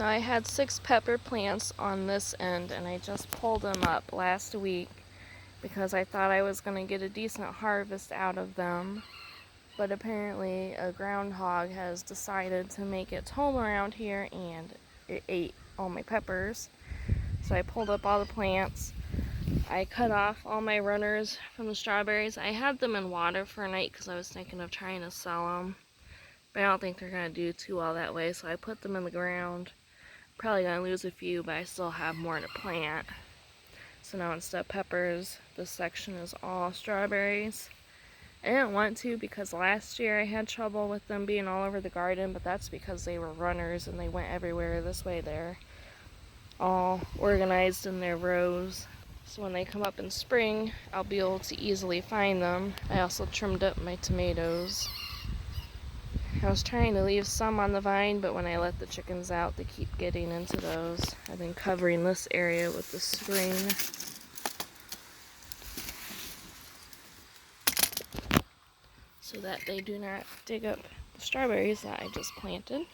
So I had 6 pepper plants on this end, and I just pulled them up last week because I thought I was going to get a decent harvest out of them. But apparently a groundhog has decided to make its home around here, and it ate all my peppers. So I pulled up all the plants. I cut off all my runners from the strawberries. I had them in water for a night because I was thinking of trying to sell them. But I don't think they're going to do too well that way, so I put them in the ground. Probably going to lose a few, but I still have more to plant. So now instead of peppers, this section is all strawberries. I didn't want to because last year I had trouble with them being all over the garden, but that's because they were runners and they went everywhere. This way they're all organized in their rows. So when they come up in spring, I'll be able to easily find them. I also trimmed up my tomatoes. I was trying to leave some on the vine, but when I let the chickens out, they keep getting into those. I've been covering this area with the screen. So that they do not dig up the strawberries that I just planted.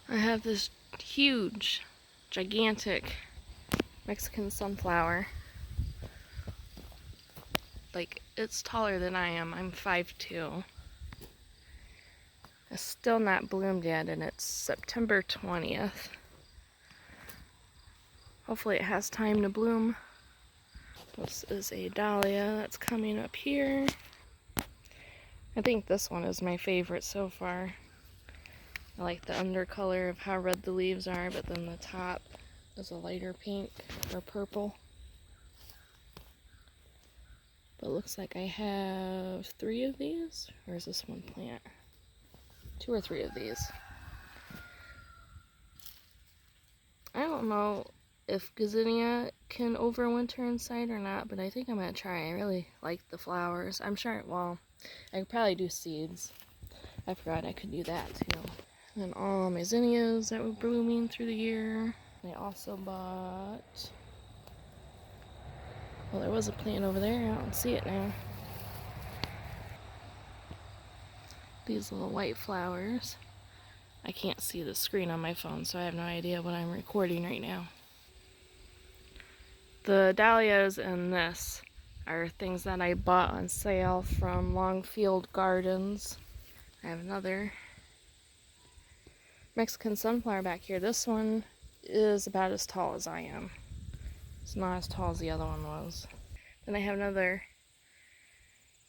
I have this huge, gigantic Mexican sunflower. Like, it's taller than I am. I'm 5'2". It's still not bloomed yet, and it's September 20th. Hopefully it has time to bloom. This is a dahlia that's coming up here. I think this one is my favorite so far. I like the undercolor of how red the leaves are, but then the top is a lighter pink or purple. But it looks like I have 3 of these, or is this one plant? 2 or 3 of these. I don't know if gazania can overwinter inside or not, but I think I'm gonna try. I really like the flowers. I'm sure, well, I could probably do seeds. I forgot I could do that too. And then all my zinnias that were blooming through the year. I also bought, well, there was a plant over there. I don't see it now. These little white flowers. I can't see the screen on my phone, so I have no idea what I'm recording right now. The dahlias and this are things that I bought on sale from Longfield Gardens. I have another Mexican sunflower back here. This one is about as tall as I am. It's not as tall as the other one was. Then I have another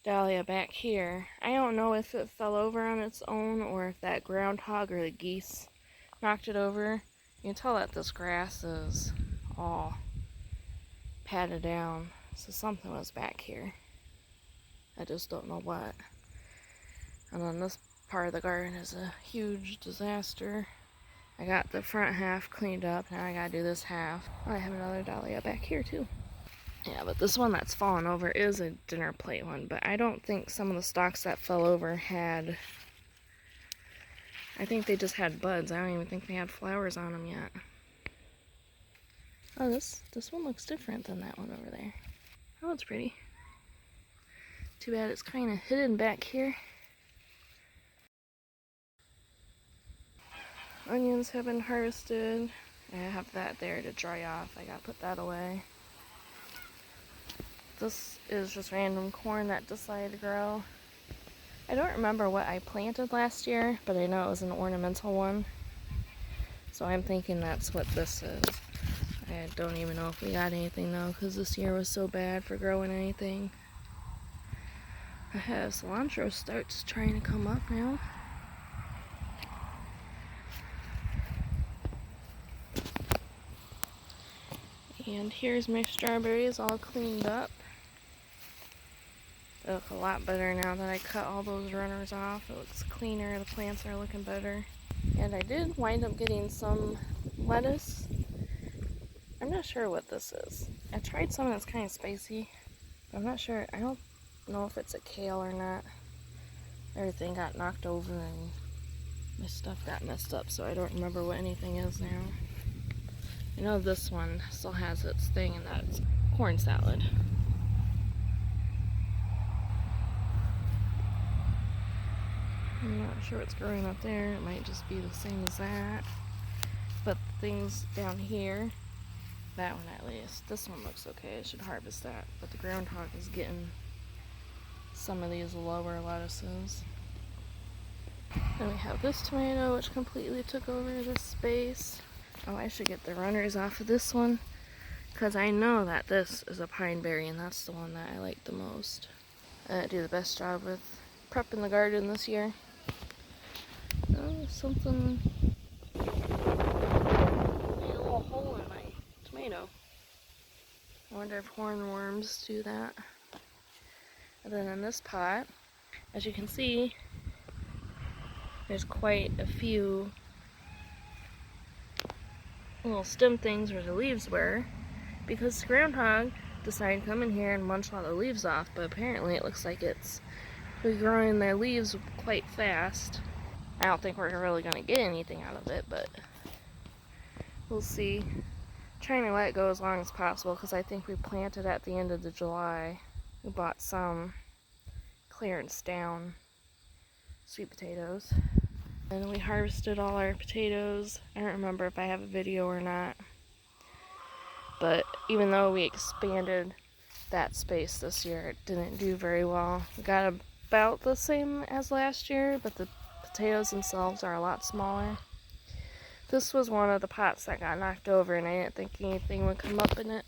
dahlia back here. I don't know if it fell over on its own or if that groundhog or the geese knocked it over. You can tell that this grass is all patted down, so something was back here. I just don't know what. And then this part of the garden is a huge disaster. I got the front half cleaned up, now I gotta do this half. I have another dahlia back here too. Yeah, but this one that's fallen over is a dinner plate one, but I don't think some of the stalks that fell over had, I think they just had buds. I don't even think they had flowers on them yet. Oh, this one looks different than that one over there. Oh, it's pretty. Too bad it's kind of hidden back here. Onions have been harvested. I have that there to dry off. I gotta put that away. This is just random corn that decided to grow. I don't remember what I planted last year, but I know it was an ornamental one. So I'm thinking that's what this is. I don't even know if we got anything though, because this year was so bad for growing anything. I have cilantro starts trying to come up now. And here's my strawberries all cleaned up. They look a lot better now that I cut all those runners off. It looks cleaner, the plants are looking better. And I did wind up getting some lettuce. I'm not sure what this is. I tried some that's kind of spicy, but I'm not sure. I don't know if it's a kale or not. Everything got knocked over and my stuff got messed up, so I don't remember what anything is now. I know this one still has its thing, and that's corn salad. I'm not sure what's growing up there. It might just be the same as that. But the things down here, that one at least, this one looks okay. I should harvest that. But the groundhog is getting some of these lower lettuces. Then we have this tomato, which completely took over this space. Oh, I should get the runners off of this one, because I know that this is a pine berry, and that's the one that I like the most. I didn't do the best job with prepping the garden this year. Oh, something. A little hole in my tomato. I wonder if hornworms do that. And then in this pot, as you can see, there's quite a few little stem things where the leaves were, because the groundhog decided to come in here and munch all the leaves off, but apparently it looks like it's regrowing their leaves quite fast. I don't think we're really going to get anything out of it, but we'll see. Trying to let it go as long as possible, because I think we planted at the end of July. We bought some clearance down sweet potatoes. And we harvested all our potatoes. I don't remember if I have a video or not. But even though we expanded that space this year, it didn't do very well. We got about the same as last year, but the potatoes themselves are a lot smaller. This was one of the pots that got knocked over, and I didn't think anything would come up in it.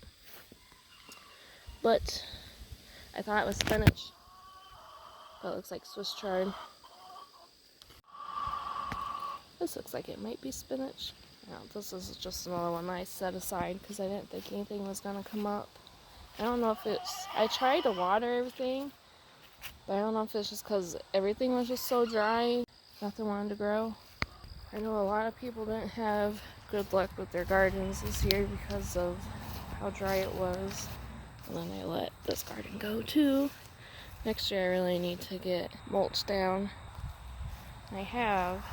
But I thought it was spinach. But it looks like Swiss chard. This looks like it might be spinach. No, this is just another one I set aside because I didn't think anything was going to come up. I don't know if it's... I tried to water everything, but I don't know if it's just because everything was just so dry, nothing wanted to grow. I know a lot of people didn't have good luck with their gardens this year because of how dry it was. And then I let this garden go too. Next year I really need to get mulch down. I have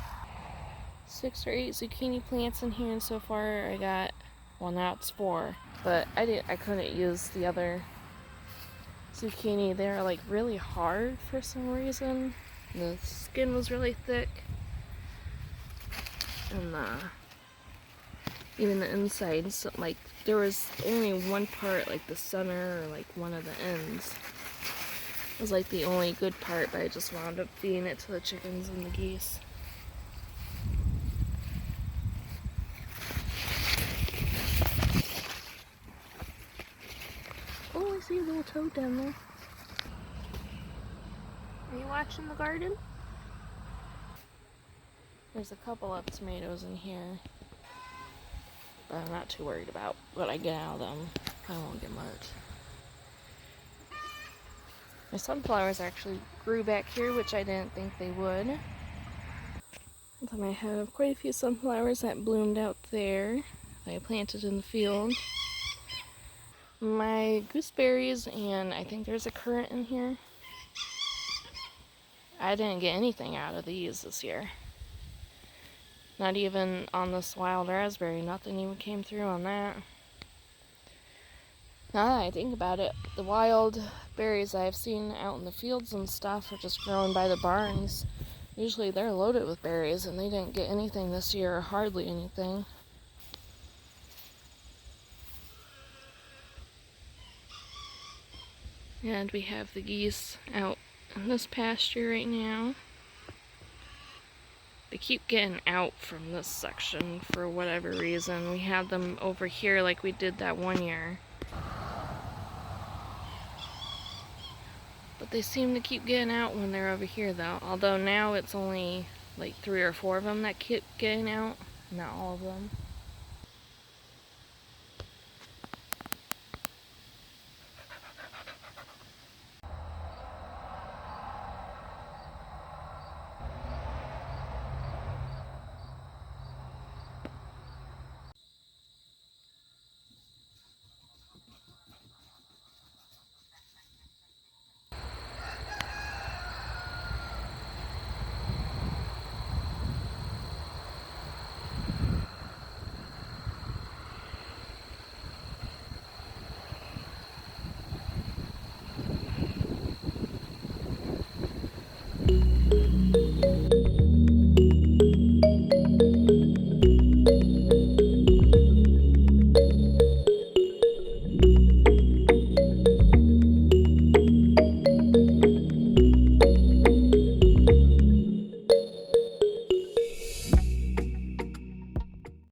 6 or 8 zucchini plants in here, and so far I got, well, now it's 4. But I couldn't use the other zucchini. They're like really hard for some reason. The skin was really thick. And even the insides, like there was only one part, like the center or like one of the ends was like the only good part, but I just wound up feeding it to the chickens and the geese. Oh, I see a little toad down there. Are you watching the garden? There's a couple of tomatoes in here, but I'm not too worried about what I get out of them. I won't get much. My sunflowers actually grew back here, which I didn't think they would. And then I have quite a few sunflowers that bloomed out there that I planted in the field. My gooseberries, and I think there's a currant in here. I didn't get anything out of these this year. Not even on this wild raspberry, nothing even came through on that. Now that I think about it, the wild berries I've seen out in the fields and stuff are just grown by the barns. Usually they're loaded with berries, and they didn't get anything this year, or hardly anything. And we have the geese out in this pasture right now. They keep getting out from this section for whatever reason. We had them over here like we did that one year. But they seem to keep getting out when they're over here though. Although now it's only like 3 or 4 of them that keep getting out. Not all of them.